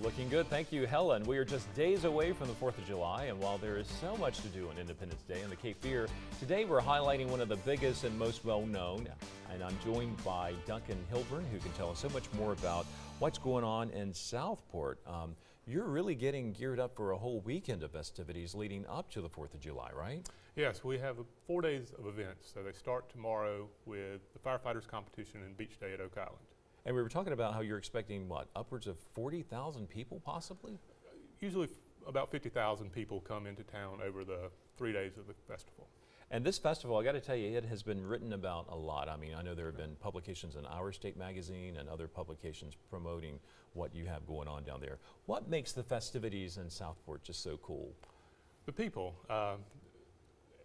Looking good. Thank you, Helen. We are just days away from the 4th of July, and while there is so much to do on Independence Day in the Cape Fear, today we're highlighting one of the biggest and most well-known, and I'm joined by Duncan Hilburn, who can tell us so much more about what's going on in Southport. You're really getting geared up for a whole weekend of festivities leading up to the 4th of July, right? Yes, we have 4 days of events. So they start tomorrow with the Firefighters competition and Beach Day at Oak Island. And we were talking about how you're expecting, what, upwards of 40,000 people possibly? Usually about 50,000 people come into town over the 3 days of the festival. And this festival, I got to tell you, it has been written about a lot. I mean, I know there have been publications in Our State magazine and other publications promoting what you have going on down there. What makes the festivities in Southport just so cool? The people.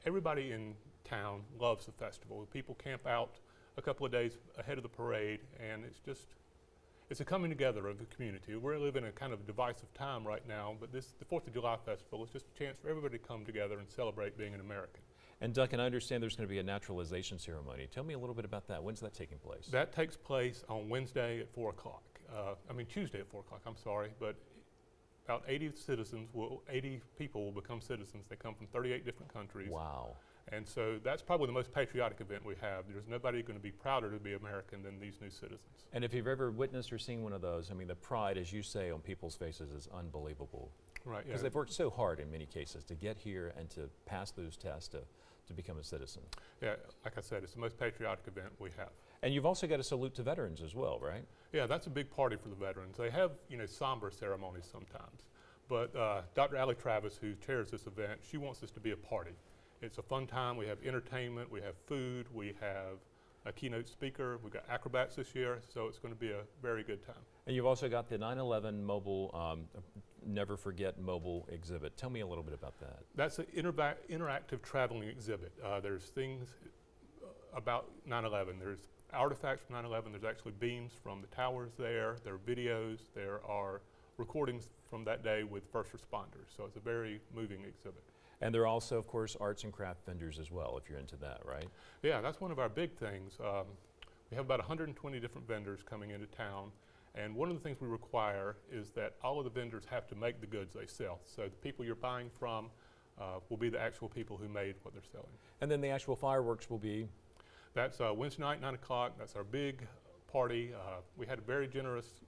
Everybody in town loves the festival. People camp out a couple of days ahead of the parade, and it's a coming together of the community. We're living in a kind of divisive time right now, but the 4th of July festival is just a chance for everybody to come together and celebrate being an American. And Duncan, I understand there's going to be a naturalization ceremony. Tell me a little bit about that. When's that taking place? That takes place on Wednesday at 4 o'clock. Tuesday at 4 o'clock, I'm sorry, but about 80 people will become citizens. They come from 38 different countries. Wow. And so that's probably the most patriotic event we have. There's nobody going to be prouder to be American than these new citizens. And if you've ever witnessed or seen one of those, I mean, the pride, as you say, on people's faces is unbelievable. Right. Because they've worked so hard in many cases to get here and to pass those tests to become a citizen. Yeah, like I said, it's the most patriotic event we have. And you've also got a salute to veterans as well, right? Yeah, that's a big party for the veterans. They have, somber ceremonies sometimes. But Dr. Allie Travis, who chairs this event, she wants this to be a party. It's a fun time. We have entertainment, we have food, we have a keynote speaker, we've got acrobats this year, so it's going to be a very good time. And you've also got the 9/11 mobile, Never Forget mobile exhibit. Tell me a little bit about that. That's an interactive traveling exhibit. There's things about 9/11. There's artifacts from 9/11. There's actually beams from the towers there. There are videos. There are recordings from that day with first responders. So it's a very moving exhibit. And there are also, of course, arts and craft vendors as well, if you're into that, right? Yeah, that's one of our big things. We have about 120 different vendors coming into town. And one of the things we require is that all of the vendors have to make the goods they sell. So the people you're buying from will be the actual people who made what they're selling. And then the actual fireworks will be? That's Wednesday night, 9 o'clock. That's our big party. We had a very generous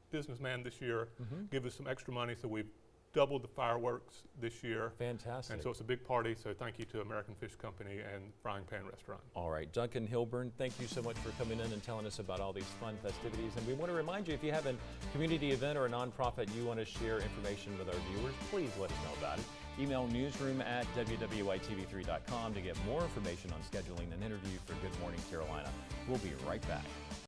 businessman this year give us some extra money, so we've doubled the fireworks this year. Fantastic. And so it's a big party, so thank you to American Fish Company and Frying Pan Restaurant. All right, Duncan Hilburn, thank you so much for coming in and telling us about all these fun festivities. And we want to remind you, if you have a community event or a nonprofit you want to share information with our viewers, please let us know about it. Email newsroom@WWAY-TV3.com to get more information on scheduling an interview for Good Morning Carolina. We'll be right back.